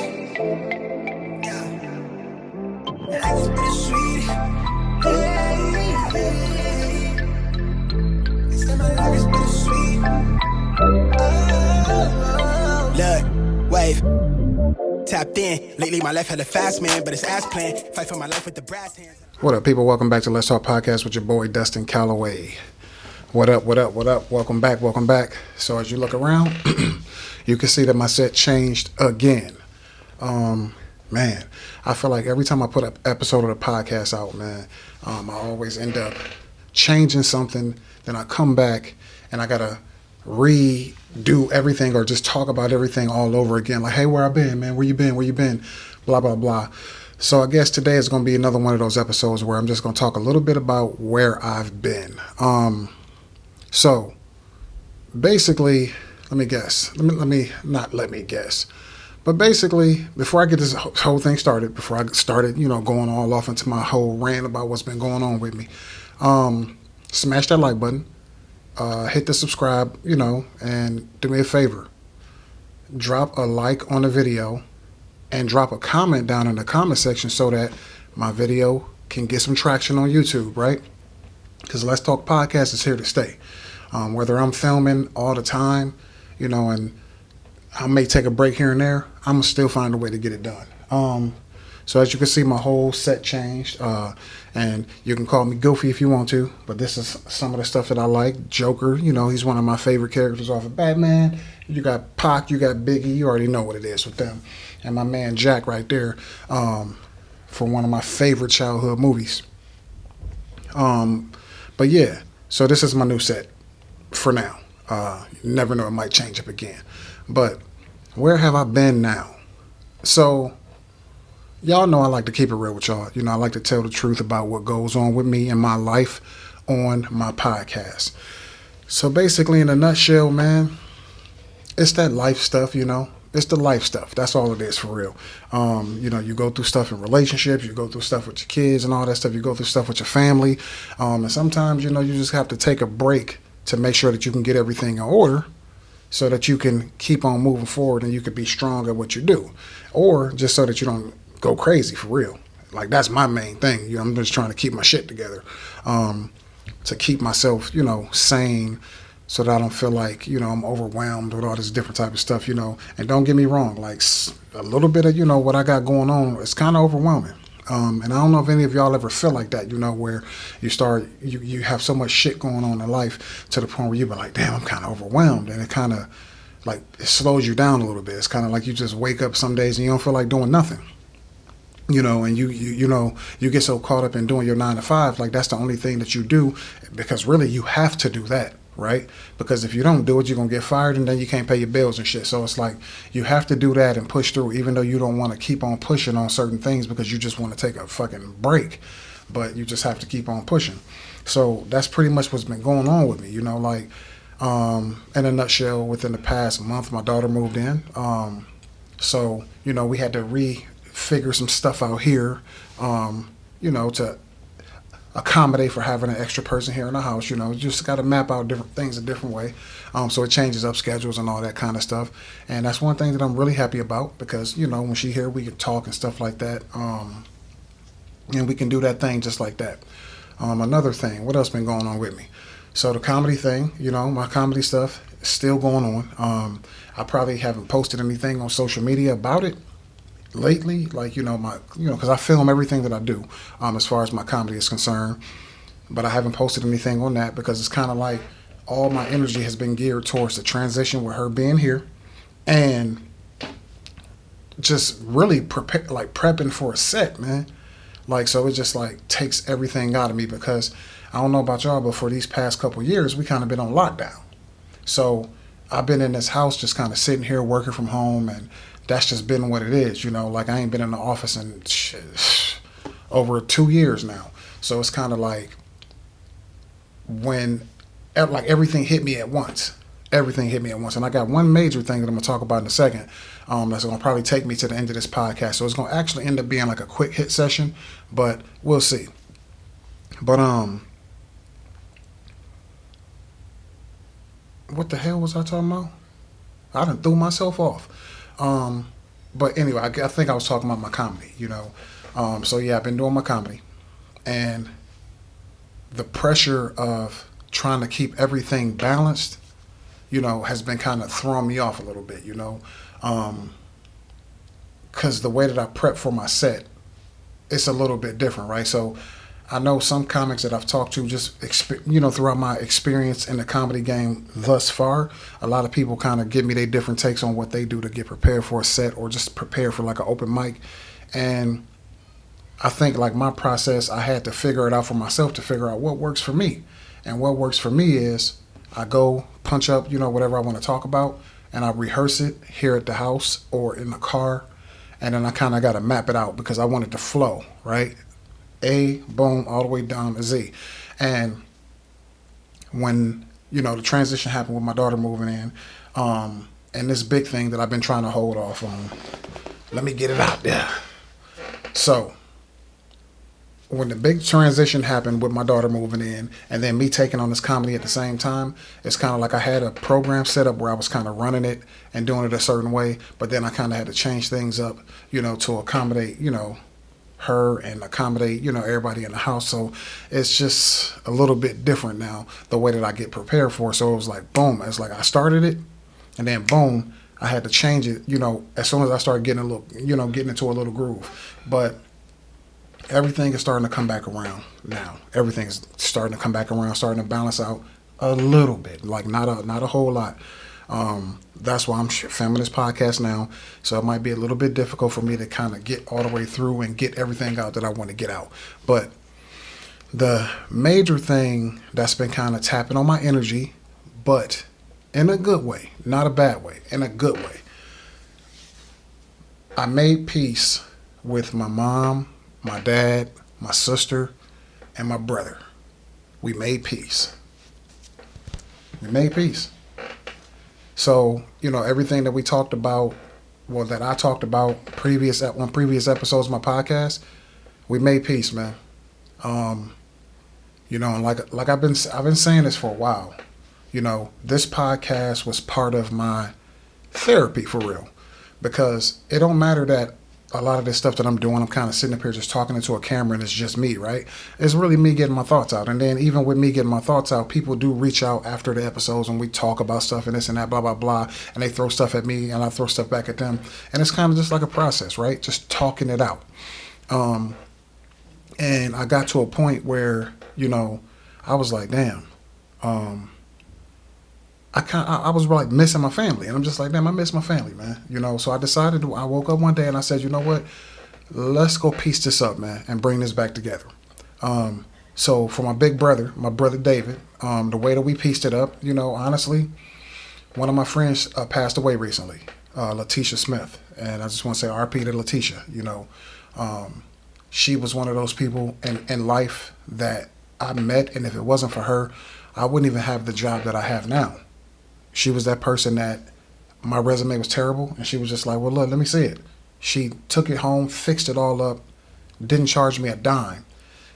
Yeah. Life is bittersweet. Hey. They say my life is bittersweet. Oh. Look, wave. Tapped in. Lately my life had a fast man, but it's ass plan. Fight for my life with the brass hands. What up, people? Welcome back to Let's Talk Podcast with your boy Dustin Calloway. What up? Welcome back. So as you look around, you can see that my set changed again. Man, I feel like every time I put an episode of the podcast out, man, I always end up changing something. Then I come back and I gotta redo everything or just talk about everything all over again. Like, hey, where I been, man? Where you been? Blah, blah, blah. So I guess today is going to be another one of those episodes where I'm just going to talk a little bit about where I've been. So basically, let me guess. But basically, before I get this whole thing started, before I started, going all off into my whole rant about what's been going on with me, smash that like button, hit the subscribe, and do me a favor. Drop a like on the video and drop a comment down in the comment section so that my video can get some traction on YouTube, right? Because Let's Talk Podcast is here to stay. Whether I'm filming all the time, and I may take a break here and there, I'm going to still find a way to get it done. So as you can see, my whole set changed. And you can call me Goofy if you want to, but this is some of the stuff that I like. Joker, he's one of my favorite characters off of Batman. You got Pac, you got Biggie, you already know what it is with them. And my man Jack right there, for one of my favorite childhood movies. But yeah, so this is my new set for now. You never know, it might change up again. But where have I been now? So y'all know I like to keep it real with y'all. I like to tell the truth about what goes on with me in my life on my podcast. So basically, in a nutshell, man, it's that life stuff, It's the life stuff. That's all it is for real. You go through stuff in relationships. You go through stuff with your kids and all that stuff. You go through stuff with your family. And sometimes, you just have to take a break to make sure that you can get everything in order so that you can keep on moving forward and you can be strong at what you do. Or just so that you don't go crazy for real. Like, that's my main thing. I'm just trying to keep my shit together, to keep myself, sane, so that I don't feel like, I'm overwhelmed with all this different type of stuff, And don't get me wrong, like a little bit of, what I got going on, it's kind of overwhelming. And I don't know if any of y'all ever feel like that, where you have so much shit going on in life to the point where you be like, damn, I'm kind of overwhelmed. And it kind of like, it slows you down a little bit. It's kind of like you just wake up some days and you don't feel like doing nothing. And you get so caught up in doing your 9 to 5, like that's the only thing that you do, because really you have to do that, right? Because if you don't do it, you're going to get fired and then you can't pay your bills and shit. So it's like you have to do that and push through, even though you don't want to keep on pushing on certain things because you just want to take a fucking break, but you just have to keep on pushing. So that's pretty much what's been going on with me, in a nutshell. Within the past month, my daughter moved in. So, we had to figure some stuff out here, to accommodate for having an extra person here in the house. Just got to map out different things a different way. So it changes up schedules and all that kind of stuff. And that's one thing that I'm really happy about because, when she's here, we can talk and stuff like that. And we can do that thing just like that. Another thing, what else been going on with me? So the comedy thing, my comedy stuff is still going on. I probably haven't posted anything on social media about it lately, like, because I film everything that I do, as far as my comedy is concerned, but I haven't posted anything on that because it's kind of like all my energy has been geared towards the transition with her being here and just really prepping for a set, man. Like, so it just like takes everything out of me because I don't know about y'all, but for these past couple years, we kind of been on lockdown. So I've been in this house just kind of sitting here working from home, and that's just been what it is, like I ain't been in the office in over 2 years now. So it's kind of like when everything hit me at once. And I got one major thing that I'm going to talk about in a second. That's going to probably take me to the end of this podcast. So it's going to actually end up being like a quick hit session, but we'll see. But, what the hell was I talking about? I done threw myself off. But anyway, I think I was talking about my comedy, So yeah, I've been doing my comedy, and the pressure of trying to keep everything balanced, has been kind of throwing me off a little bit, because the way that I prep for my set, it's a little bit different, right? So I know some comics that I've talked to, just throughout my experience in the comedy game thus far, a lot of people kind of give me their different takes on what they do to get prepared for a set or just prepare for like an open mic. And I think like my process, I had to figure it out for myself to figure out what works for me. And what works for me is I go punch up, whatever I want to talk about, and I rehearse it here at the house or in the car. And then I kind of got to map it out because I want it to flow, right? A, boom, all the way down to Z. And when, the transition happened with my daughter moving in, and this big thing that I've been trying to hold off on, let me get it out there. So when the big transition happened with my daughter moving in and then me taking on this comedy at the same time, it's kind of like I had a program set up where I was kind of running it and doing it a certain way, but then I kind of had to change things up, to accommodate, her and accommodate, everybody in the house. So it's just a little bit different now, the way that I get prepared for it. So it was like, boom, it's like I started it and then boom, I had to change it, as soon as I started getting getting into a little groove. But everything is starting to come back around now. Everything is starting to come back around, starting to balance out a little bit, like not a whole lot. That's why I'm filming this podcast now. So it might be a little bit difficult for me to kind of get all the way through and get everything out that I want to get out. But the major thing that's been kind of tapping on my energy, but in a good way, not a bad way, in a good way. I made peace with my mom, my dad, my sister, and my brother. We made peace. We made peace. So, everything that we talked about, that I talked about on previous episodes of my podcast, we made peace, man. And like I've been saying this for a while. This podcast was part of my therapy for real, because it don't matter that a lot of this stuff that I'm doing, I'm kind of sitting up here just talking into a camera and it's just me, right? It's really me getting my thoughts out. And then even with me getting my thoughts out, people do reach out after the episodes and we talk about stuff and this and that, blah, blah, blah. And they throw stuff at me and I throw stuff back at them. And it's kind of just like a process, right? Just talking it out. And I got to a point where, I was like, damn, I was like missing my family, and I'm just like, damn, I miss my family, man. So I decided I woke up one day and I said, you know what? Let's go piece this up, man, and bring this back together. So for my big brother, my brother David, the way that we pieced it up, honestly, one of my friends passed away recently, Letitia Smith, and I just want to say RP to Letitia. She was one of those people in life that I met, and if it wasn't for her, I wouldn't even have the job that I have now. She was that person that my resume was terrible, and she was just like, well, look, let me see it. She took it home, fixed it all up, didn't charge me a dime,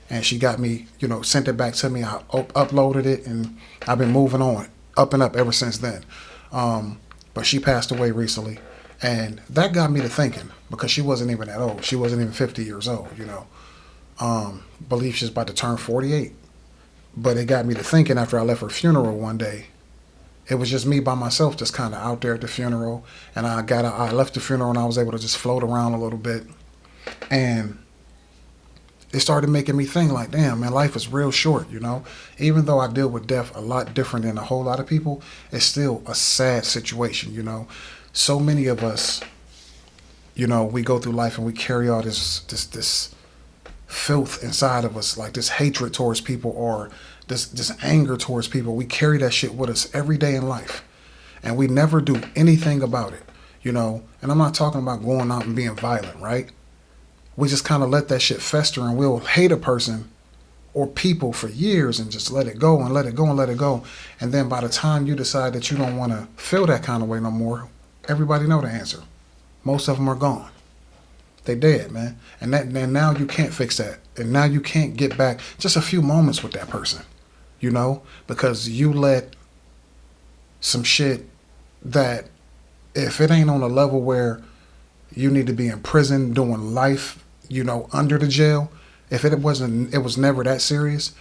and she got me, sent it back to me. I uploaded it, and I've been moving on, up and up ever since then. But she passed away recently, and that got me to thinking, because she wasn't even that old. She wasn't even 50 years old, believe she's about to turn 48. But it got me to thinking after I left her funeral one day. It was just me by myself, just kind of out there at the funeral. And I left the funeral and I was able to just float around a little bit. And it started making me think like, damn, man, life is real short, Even though I deal with death a lot different than a whole lot of people, it's still a sad situation, So many of us, we go through life and we carry all this filth inside of us, like this hatred towards people or this anger towards people. We carry that shit with us every day in life, and we never do anything about it, and I'm not talking about going out and being violent, right? We just kind of let that shit fester, and we'll hate a person or people for years and just let it go and let it go and let it go. And then by the time you decide that you don't want to feel that kind of way no more, everybody know the answer. Most of them are gone. They dead, man. And now you can't fix that. And now you can't get back just a few moments with that person, because you let some shit that, if it ain't on a level where you need to be in prison doing life, under the jail. If it was never that serious,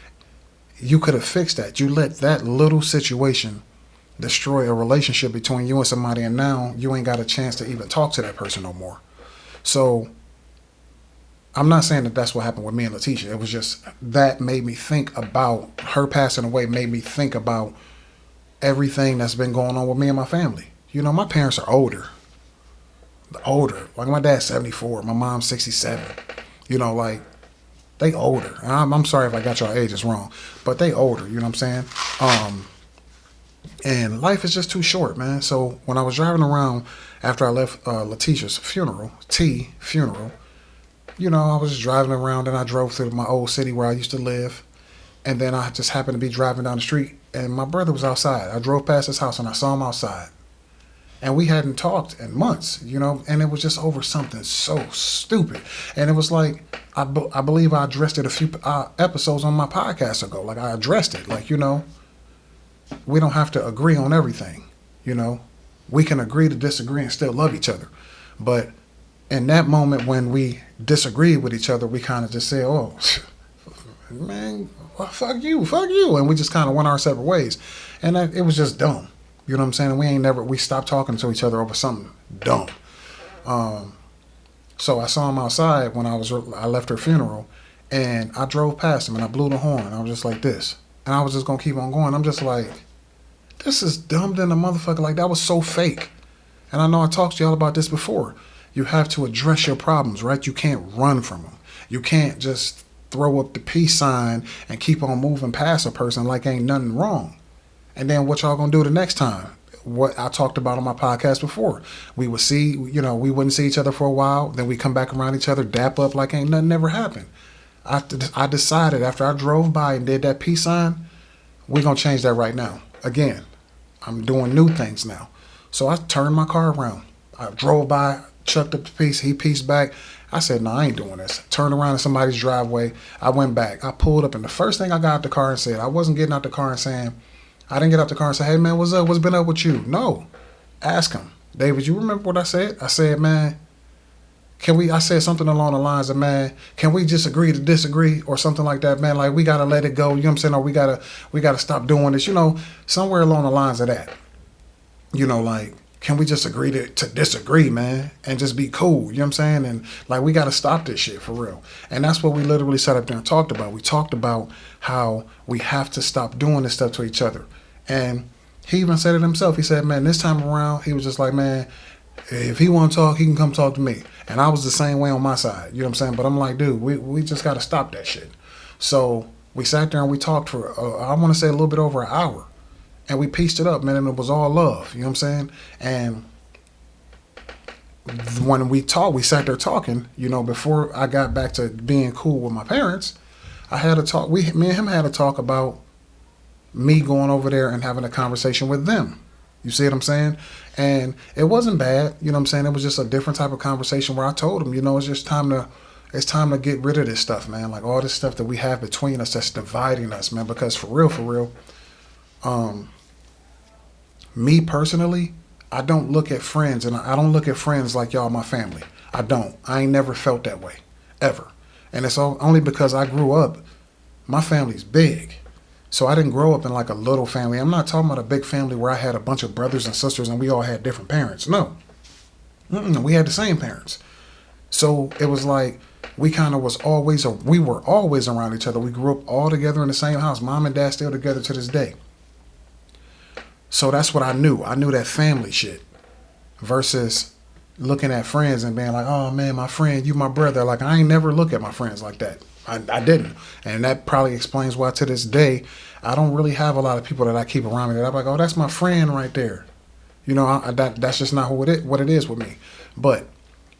you could have fixed that. You let that little situation destroy a relationship between you and somebody, and now you ain't got a chance to even talk to that person no more. So I'm not saying that that's what happened with me and Letitia. It was just that made me think about her passing away, made me think about everything that's been going on with me and my family. My parents are older. Like my dad's 74, my mom's 67. Like they older. And I'm sorry if I got y'all ages wrong, but they older. You know what I'm saying? And life is just too short, man. So when I was driving around after I left Letitia's funeral, I was just driving around and I drove through my old city where I used to live. And then I just happened to be driving down the street and my brother was outside. I drove past his house and I saw him outside. And we hadn't talked in months, and it was just over something so stupid. And it was like, I believe I addressed it a few episodes on my podcast ago. Like I addressed it. Like, we don't have to agree on everything. We can agree to disagree and still love each other. But in that moment when we disagreed with each other, we kind of just said, oh, man, well, fuck you. And we just kind of went our separate ways. And it was just dumb. You know what I'm saying? And we stopped talking to each other over something dumb. So I saw him outside when I left her funeral, and I drove past him and I blew the horn. I was just like this. And I was just going to keep on going. I'm just like, this is dumb than a motherfucker. Like, that was so fake. And I know I talked to y'all about this before. You have to address your problems, right? You can't run from them. You can't just throw up the peace sign and keep on moving past a person like ain't nothing wrong. And then what y'all gonna do the next time? What I talked about on my podcast before. We wouldn't see each other for a while. Then we come back around each other, dap up like ain't nothing ever happened. I decided after I drove by and did that peace sign, we're gonna change that right now. Again, I'm doing new things now. So I turned my car around. I drove by, chucked up the piece, he pieced back. I said, no, I ain't doing this. Turned around in somebody's driveway. I went back. I pulled up, and the first thing I got out the car and said, I wasn't getting out the car and saying, I didn't get out the car and say, hey, man, what's up? What's been up with you? No. Ask him. David, you remember what I said? I said, man, I said something along the lines of, man, can we just agree to disagree or something like that, man? Like, we got to let it go. You know what I'm saying? Or we got to stop doing this, somewhere along the lines of that. Like, can we just agree to disagree, man, and just be cool? You know what I'm saying? And like, we got to stop this shit for real. And that's what we literally sat up there and talked about. We talked about how we have to stop doing this stuff to each other. And he even said it himself. He said, man, this time around, he was just like, man, if he want to talk, he can come talk to me. And I was the same way on my side. You know what I'm saying? But I'm like, dude, we just got to stop that shit. So we sat there and we talked for, I want to say a little bit over an hour. And we pieced it up, man, and it was all love. You know what I'm saying? And when we sat there talking, before I got back to being cool with my parents, I had a talk. Me and him had a talk about me going over there and having a conversation with them. You see what I'm saying? And it wasn't bad. You know what I'm saying? It was just a different type of conversation where I told him, it's just time to get rid of this stuff, man. Like all this stuff that we have between us that's dividing us, man. Because for real, me personally, I don't look at friends, and I don't look at friends like y'all my family. I don't. I ain't never felt that way, ever. And it's only because I grew up, my family's big. So I didn't grow up in like a little family. I'm not talking about a big family where I had a bunch of brothers and sisters and we all had different parents. No. We had the same parents. So it was like we were always around each other. We grew up all together in the same house. Mom and dad still together to this day. So that's what I knew. I knew that family shit versus looking at friends and being like, oh man, my friend, you my brother. Like, I ain't never look at my friends like that. I didn't. And that probably explains why to this day, I don't really have a lot of people that I keep around me that I'm like, oh, that's my friend right there. That's just not what it is with me. But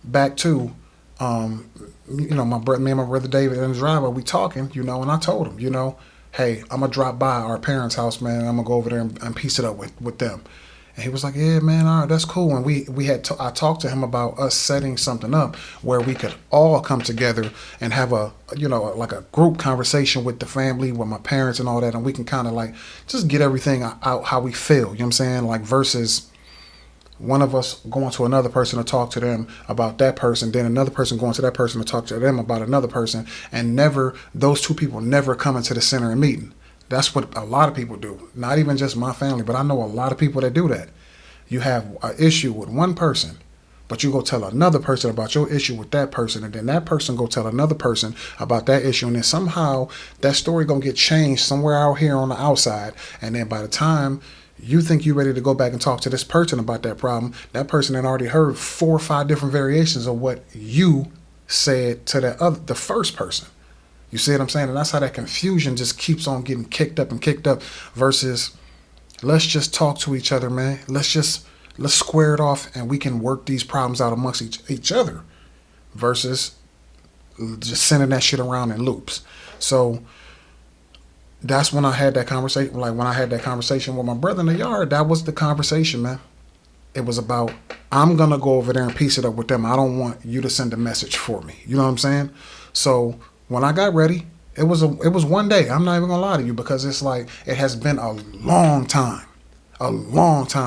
back to, me and my brother David in the driveway, we talking, and I told him, hey, I'm going to drop by our parents' house, man, and I'm going to go over there and piece it up with them. And he was like, yeah, man, all right, that's cool. And I talked to him about us setting something up where we could all come together and have like a group conversation with the family, with my parents and all that. And we can kind of like just get everything out how we feel, you know what I'm saying? Like versus one of us going to another person to talk to them about that person, then another person going to that person to talk to them about another person, and never, those two people never come into the center and meeting. That's what a lot of people do. Not even just my family, but I know a lot of people that do that. You have an issue with one person, but you go tell another person about your issue with that person, and then that person go tell another person about that issue, and then somehow that story gonna get changed somewhere out here on the outside, and then by the time you think you're ready to go back and talk to this person about that problem, that person had already heard 4 or 5 different variations of what you said to the first person. You see what I'm saying? And that's how that confusion just keeps on getting kicked up versus let's just talk to each other, man. Let's square it off and we can work these problems out amongst each other versus just sending that shit around in loops. So that's when I had that conversation. Like when I had that conversation with my brother in the yard, that was the conversation, man. It was about, I'm going to go over there and piece it up with them. I don't want you to send a message for me. You know what I'm saying? So when I got ready, it was one day. I'm not even going to lie to you, because it's like, it has been a long time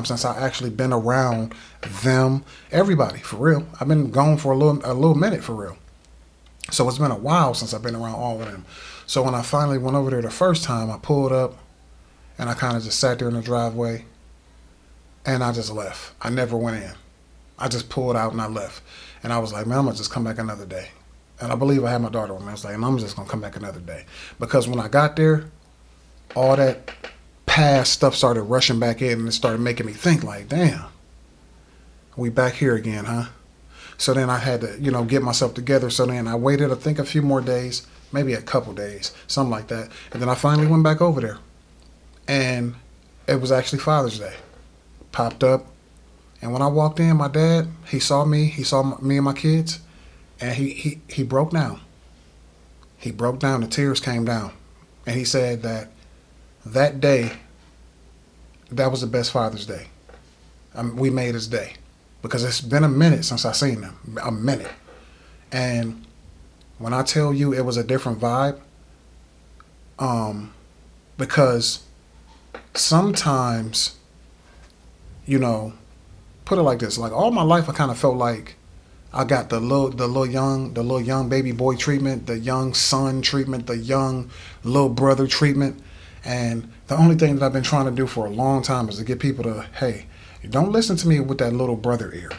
since I actually been around them, everybody, for real. I've been gone for a little minute, for real. So it's been a while since I've been around all of them. So when I finally went over there the first time, I pulled up and I kind of just sat there in the driveway and I just left. I never went in. I just pulled out and I left. And I was like, man, I'm going to just come back another day. And I believe I had my daughter with me. I was like, I'm just going to come back another day. Because when I got there, all that past stuff started rushing back in, and it started making me think like, damn, we back here again, huh? So then I had to, get myself together. So then I waited, I think, a few more days, maybe a couple days, something like that. And then I finally went back over there. And it was actually Father's Day. Popped up. And when I walked in, my dad, he saw me and my kids, and he broke down. He broke down, the tears came down. And he said that day, that was the best Father's Day. We made his day. Because it's been a minute since I seen them. A minute. And when I tell you it was a different vibe, because sometimes, put it like this, like all my life I kind of felt like I got the little young baby boy treatment, the young son treatment, the young little brother treatment. And the only thing that I've been trying to do for a long time is to get people to, hey, don't listen to me with that little brother ear.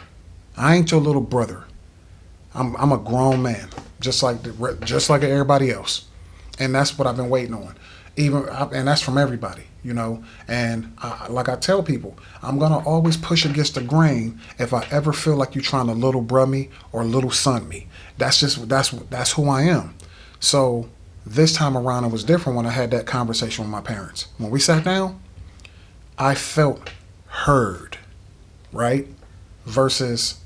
I ain't your little brother. I'm a grown man, just like everybody else. And that's what I've been waiting on. And that's from everybody, And like I tell people, I'm gonna always push against the grain if I ever feel like you're trying to little bruh me or little son me. That's who I am. So this time around, it was different when I had that conversation with my parents. When we sat down, I felt heard, right? Versus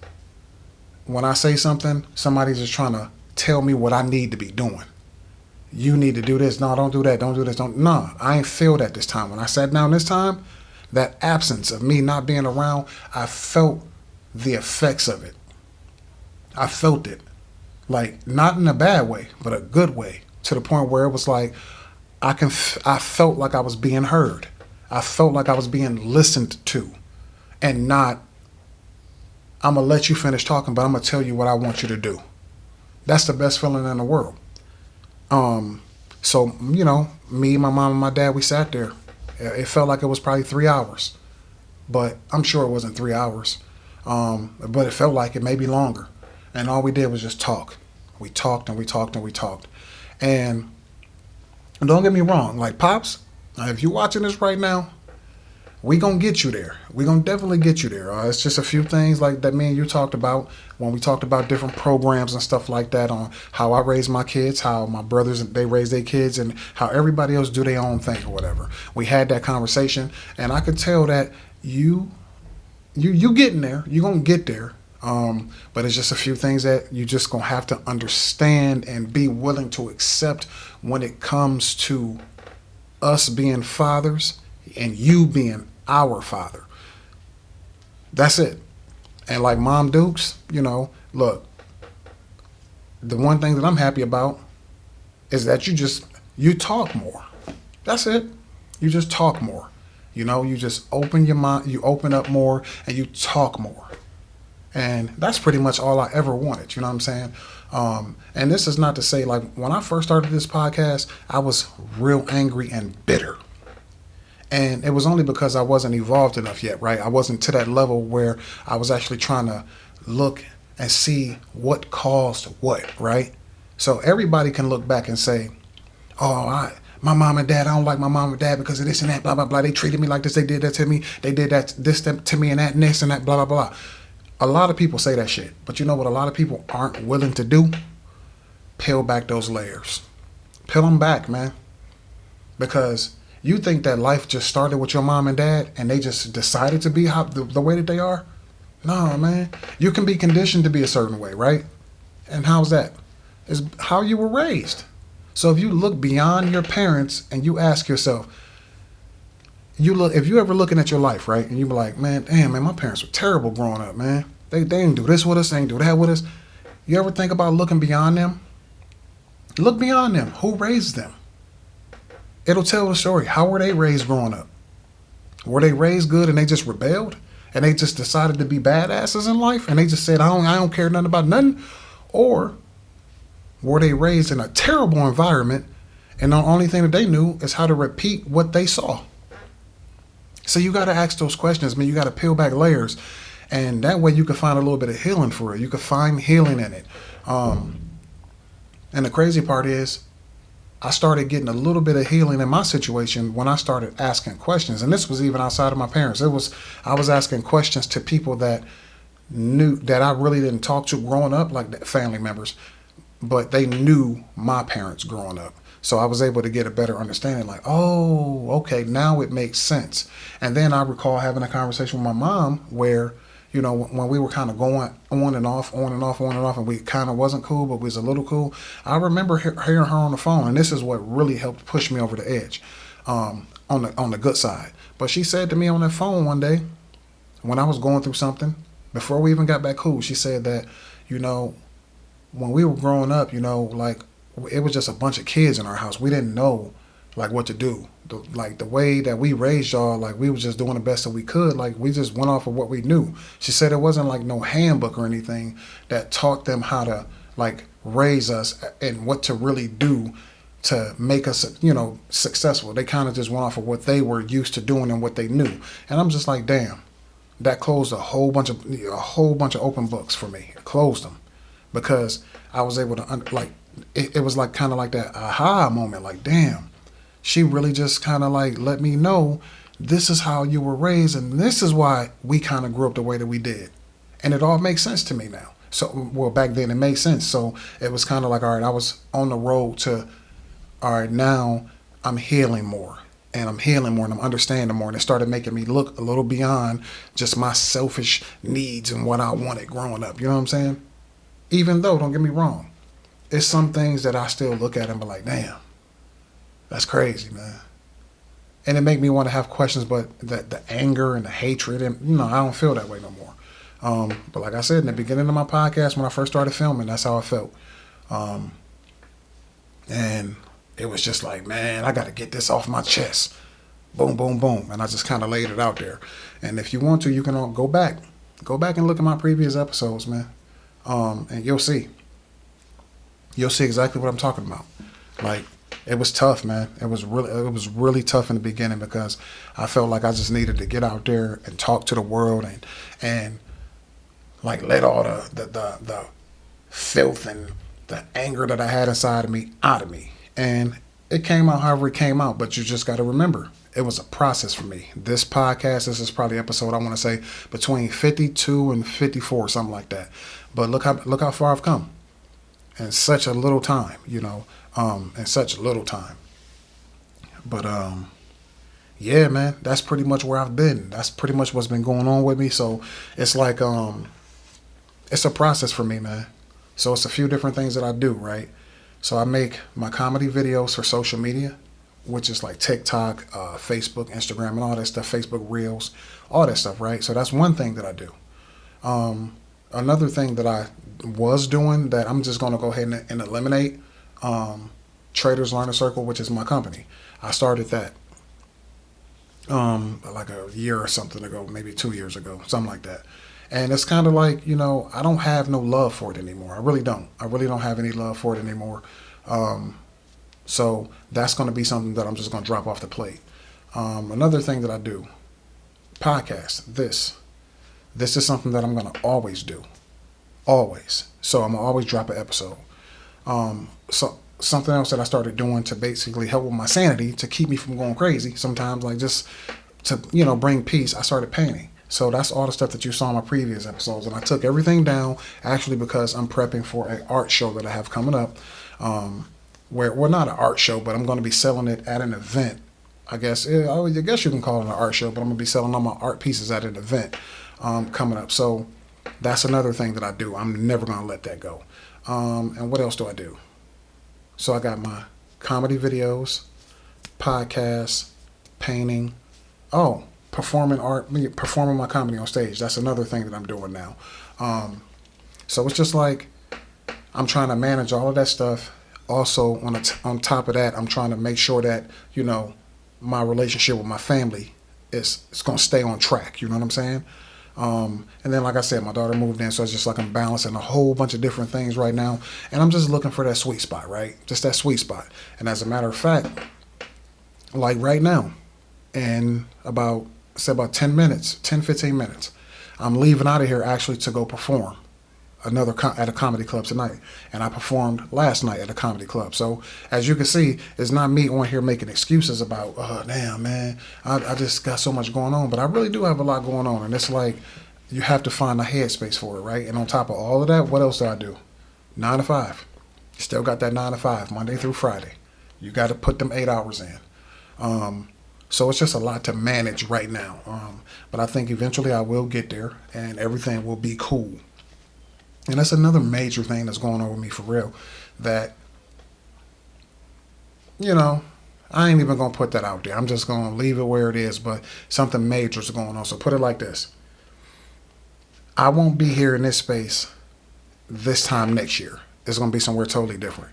when I say something, somebody's just trying to tell me what I need to be doing. You need to do this. No, don't do that. Don't do this. No, I ain't feel that this time. When I sat down this time, that absence of me not being around, I felt the effects of it. I felt it. Like, not in a bad way, but a good way. To the point where it was like, I felt like I was being heard. I felt like I was being listened to. And not, I'm going to let you finish talking, but I'm going to tell you what I want you to do. That's the best feeling in the world. So, me, my mom, and my dad, we sat there. It felt like it was probably 3 hours. But I'm sure it wasn't 3 hours. But it felt like it may be longer. And all we did was just talk. We talked and we talked and we talked. And don't get me wrong, like Pops, if you're watching this right now, we gonna get you there. We gonna definitely get you there. It's just a few things like that me and you talked about when we talked about different programs and stuff like that, on how I raise my kids, how my brothers, they raise their kids, and how everybody else do their own thing or whatever. We had that conversation, and I could tell that you getting there. You gonna get there. But it's just a few things that you just gonna have to understand and be willing to accept when it comes to us being fathers and you being our father. That's it. And like Mom Dukes, look, the one thing that I'm happy about is that you talk more. That's it. You just talk more. You know, you just open your mind, you open up more, and you talk more. And that's pretty much all I ever wanted. You know what I'm saying? And this is not to say, like, when I first started this podcast, I was real angry and bitter. And it was only because I wasn't evolved enough yet, right? I wasn't to that level where I was actually trying to look and see what caused what, right? So everybody can look back and say, oh, my mom and dad, I don't like my mom and dad because of this and that, blah, blah, blah. They treated me like this. They did that to me. They did that, this to me and that and this and that, blah, blah, blah. A lot of people say that shit. But you know what a lot of people aren't willing to do? Peel back those layers. Peel them back, man. Because you think that life just started with your mom and dad and they just decided to be the way that they are? No, man. You can be conditioned to be a certain way, right? And how's that? It's how you were raised. So if you look beyond your parents and you ask yourself, if you ever looking at your life, right, and you be like, man, damn, man, my parents were terrible growing up, man. They didn't do this with us, they didn't do that with us. You ever think about looking beyond them? Look beyond them. Who raised them? It'll tell the story. How were they raised growing up? Were they raised good and they just rebelled? And they just decided to be badasses in life? And they just said, I don't care nothing about nothing? Or were they raised in a terrible environment and the only thing that they knew is how to repeat what they saw? So you got to ask those questions, man. You got to peel back layers. And that way you can find a little bit of healing for it. You can find healing in it. And the crazy part is I started getting a little bit of healing in my situation when I started asking questions. And this was even outside of my parents. I was asking questions to people that knew that I really didn't talk to growing up, like family members, but they knew my parents growing up. So I was able to get a better understanding, like, oh, okay, now it makes sense. And then I recall having a conversation with my mom where, you know, when we were kind of going on and off, and we kind of wasn't cool, but we was a little cool. I remember hearing her on the phone, and this is what really helped push me over the edge, on the good side. But she said to me on that phone one day, when I was going through something, before we even got back cool, she said that, you know, when we were growing up, you know, like, it was just a bunch of kids in our house. We didn't know, like, what to do. The way that we raised y'all, like, we was just doing the best that we could. Like, we just went off of what we knew. She said it wasn't like no handbook or anything that taught them how to, like, raise us and what to really do to make us, you know, successful. They kind of just went off of what they were used to doing and what they knew. And I'm just like, damn, that closed a whole bunch of open books for me. It closed them because I was able to, it was like kind of like that aha moment, like, damn, she really just kind of like let me know this is how you were raised and this is why we kind of grew up the way that we did. And it all makes sense to me now. So, well, back then it made sense. So it was kind of like, all right, I was on the road to, all right, now I'm healing more and I'm understanding more. And it started making me look a little beyond just my selfish needs and what I wanted growing up. You know what I'm saying? Even though, don't get me wrong, it's some things that I still look at and be like, damn, that's crazy, man. And it make me want to have questions, but the anger and the hatred, and, you know, I don't feel that way no more. But like I said, in the beginning of my podcast, when I first started filming, that's how I felt. And it was just like, man, I got to get this off my chest. Boom, boom, boom. And I just kind of laid it out there. And if you want to, you can all go back and look at my previous episodes, man. And you'll see exactly what I'm talking about. Like, it was tough, man. It was really tough in the beginning because I felt like I just needed to get out there and talk to the world and like let all the filth and the anger that I had inside of me out of me. And it came out however it came out, but you just got to remember, it was a process for me. This podcast, this is probably episode, I want to say, between 52 and 54, something like that. But look how far I've come in such a little time, you know, in such a little time. But yeah, man, that's pretty much where I've been. That's pretty much what's been going on with me. So it's like it's a process for me, man. So it's a few different things that I do, right? So I make my comedy videos for social media, which is like TikTok, Facebook, Instagram, and all that stuff, Facebook Reels, all that stuff, right? So that's one thing that I do. Another thing that I was doing that I'm just going to go ahead and eliminate, Traders Learner Circle, which is my company. I started that. like a year or something ago, maybe 2 years ago, something like that. And it's kind of like, I don't have no love for it anymore. I really don't. I really don't have any love for it anymore. Um, so that's going to be something that I'm just going to drop off the plate. Another thing that I do, podcast. This is something that I'm going to always do, always. So I'm gonna always drop an episode. So something else that I started doing to basically help with my sanity, to keep me from going crazy sometimes, like just to bring peace. I started painting. So that's all the stuff that you saw in my previous episodes, and I took everything down actually because I'm prepping for an art show that I have coming up. Where we're not an art show, but I'm going to be selling it at an event. I guess you can call it an art show, but I'm going to be selling all my art pieces at an event coming up. So that's another thing that I do. I'm never going to let that go. And what else do I do? So I got my comedy videos, podcasts, painting. Oh, performing my comedy on stage. That's another thing that I'm doing now. So it's just like I'm trying to manage all of that stuff. Also, on top of that, I'm trying to make sure that, my relationship with my family is going to stay on track. You know what I'm saying? And then, like I said, my daughter moved in, so it's just like I'm balancing a whole bunch of different things right now. And I'm just looking for that sweet spot, right? Just that sweet spot. And as a matter of fact, like right now, in about 10 minutes, 10, 15 minutes, I'm leaving out of here actually to go perform at a comedy club tonight, and I performed last night at a comedy club. So as you can see, it's not me on here making excuses about, oh damn man, I just got so much going on, but I really do have a lot going on, and it's like you have to find a headspace for it, right? And on top of all of that, what else do I do? 9 to 5, still got that 9 to 5 Monday through Friday. You got to put them 8 hours in. So it's just a lot to manage right now, but I think eventually I will get there and everything will be cool. And that's another major thing that's going on with me for real, that, I ain't even going to put that out there. I'm just going to leave it where it is, but something major is going on. So put it like this. I won't be here in this space this time next year. It's going to be somewhere totally different.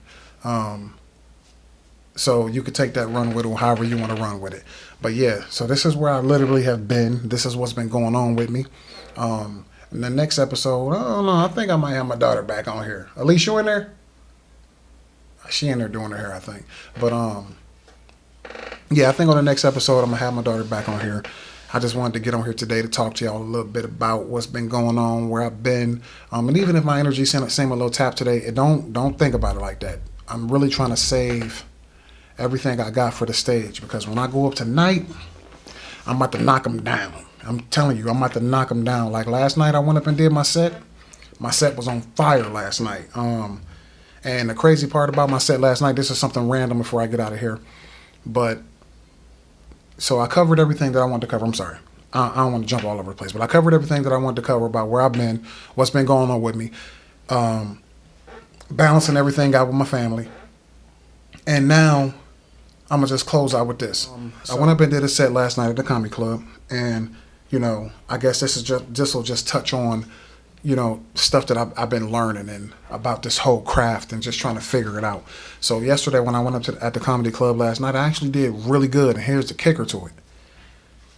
So you could take that, run with it, however you want to run with it. But yeah, so this is where I literally have been. This is what's been going on with me. In the next episode, I don't know, I think I might have my daughter back on here. Elise, you in there? She in there doing her hair, I think. But yeah, I think on the next episode, I'm going to have my daughter back on here. I just wanted to get on here today to talk to y'all a little bit about what's been going on, where I've been. And even if my energy seemed a little tap today, don't think about it like that. I'm really trying to save everything I got for the stage, because when I go up tonight, I'm about to knock them down. I'm telling you, I'm about to knock them down. Like last night, I went up and did my set. My set was on fire last night. And the crazy part about my set last night, this is something random before I get out of here. But, so I covered everything that I wanted to cover. I'm sorry. I don't want to jump all over the place, but I covered everything that I wanted to cover about where I've been, what's been going on with me, balancing everything out with my family. And now, I'm going to just close out with this. I went up and did a set last night at the comedy club, and I guess this will just touch on, stuff that I've been learning and about this whole craft and just trying to figure it out. So yesterday when I went up at the comedy club last night, I actually did really good. And here's the kicker to it.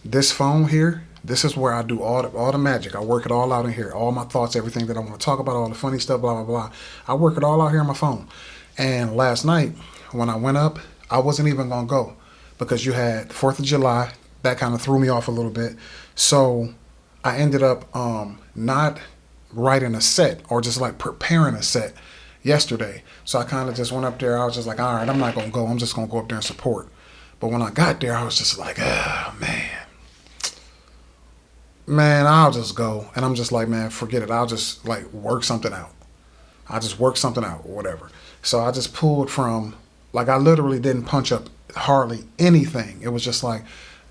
This phone here, this is where I do all the magic. I work it all out in here. All my thoughts, everything that I want to talk about, all the funny stuff, blah, blah, blah. I work it all out here on my phone. And last night when I went up, I wasn't even going to go because you had 4th of July. That kind of threw me off a little bit. So I ended up not writing a set or just like preparing a set yesterday. So I kind of just went up there. I was just like, all right, I'm not going to go. I'm just going to go up there and support. But when I got there, I was just like, oh, man, I'll just go. And I'm just like, man, forget it. I'll just like work something out. I'll just work something out or whatever. So I just pulled from, like, I literally didn't punch up hardly anything. It was just like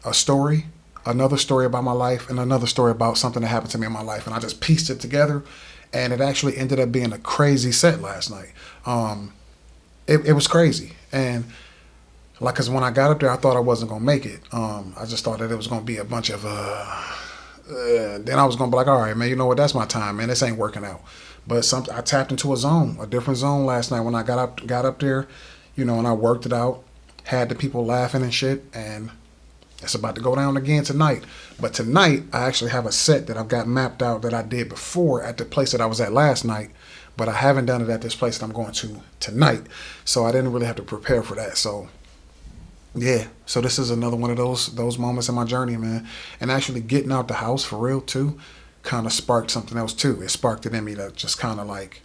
a story, another story about my life, and another story about something that happened to me in my life. And I just pieced it together, and it actually ended up being a crazy set last night. It was crazy. And, like, because when I got up there, I thought I wasn't going to make it. I just thought that it was going to be a bunch of, then I was going to be like, all right, man, you know what, that's my time, man. This ain't working out. But I tapped into a different zone last night when I got up there, and I worked it out, had the people laughing and shit, and It's about to go down again tonight. But tonight, I actually have a set that I've got mapped out that I did before at the place that I was at last night. But I haven't done it at this place that I'm going to tonight. So I didn't really have to prepare for that. So, yeah. So this is another one of those moments in my journey, man. And actually getting out the house for real, too, kind of sparked something else, too. It sparked it in me to just kind of like,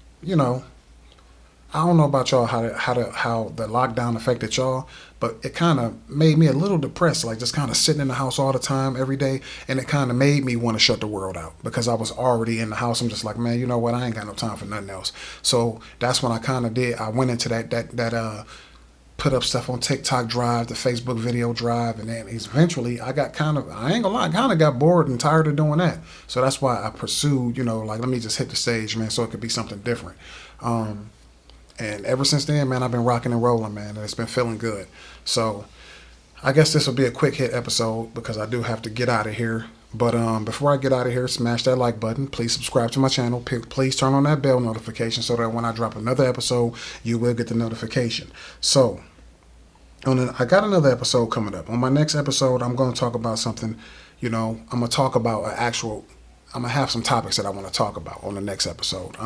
I don't know about y'all how the lockdown affected y'all, but it kind of made me a little depressed, like just kind of sitting in the house all the time every day, and it kind of made me want to shut the world out because I was already in the house. I'm just like, man, you know what? I ain't got no time for nothing else. So that's when I kind of did. I went into that put up stuff on TikTok Drive, the Facebook video drive, and then eventually I got I ain't gonna lie, I kind of got bored and tired of doing that. So that's why I pursued, like, let me just hit the stage, man, so it could be something different. And ever since then, man, I've been rocking and rolling, man, and it's been feeling good. So I guess this will be a quick hit episode because I do have to get out of here. But before I get out of here, smash that like button. Please subscribe to my channel. Please turn on that bell notification so that when I drop another episode, you will get the notification. So I got another episode coming up. On my next episode, I'm going to talk about something, I'm going to talk about I'm going to have some topics that I want to talk about on the next episode.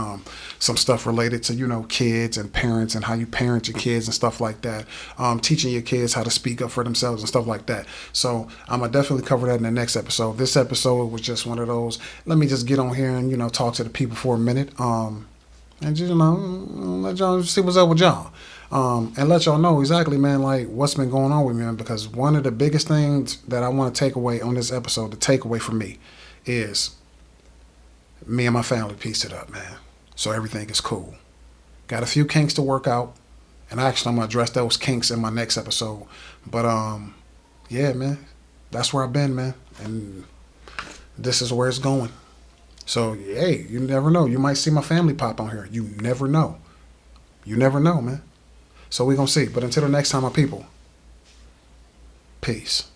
Some stuff related to, kids and parents and how you parent your kids and stuff like that. Teaching your kids how to speak up for themselves and stuff like that. So I'm going to definitely cover that in the next episode. This episode was just one of those, let me just get on here and, talk to the people for a minute. And just, let y'all see what's up with y'all. And let y'all know exactly, man, like what's been going on with me, man, because one of the biggest things that I want to take away on this episode, the takeaway for me, is me and my family pieced it up, man. So everything is cool. Got a few kinks to work out. And actually, I'm going to address those kinks in my next episode. But, yeah, man. That's where I've been, man. And this is where it's going. So, hey, you never know. You might see my family pop on here. You never know. You never know, man. So we're going to see. But until the next time, my people, peace.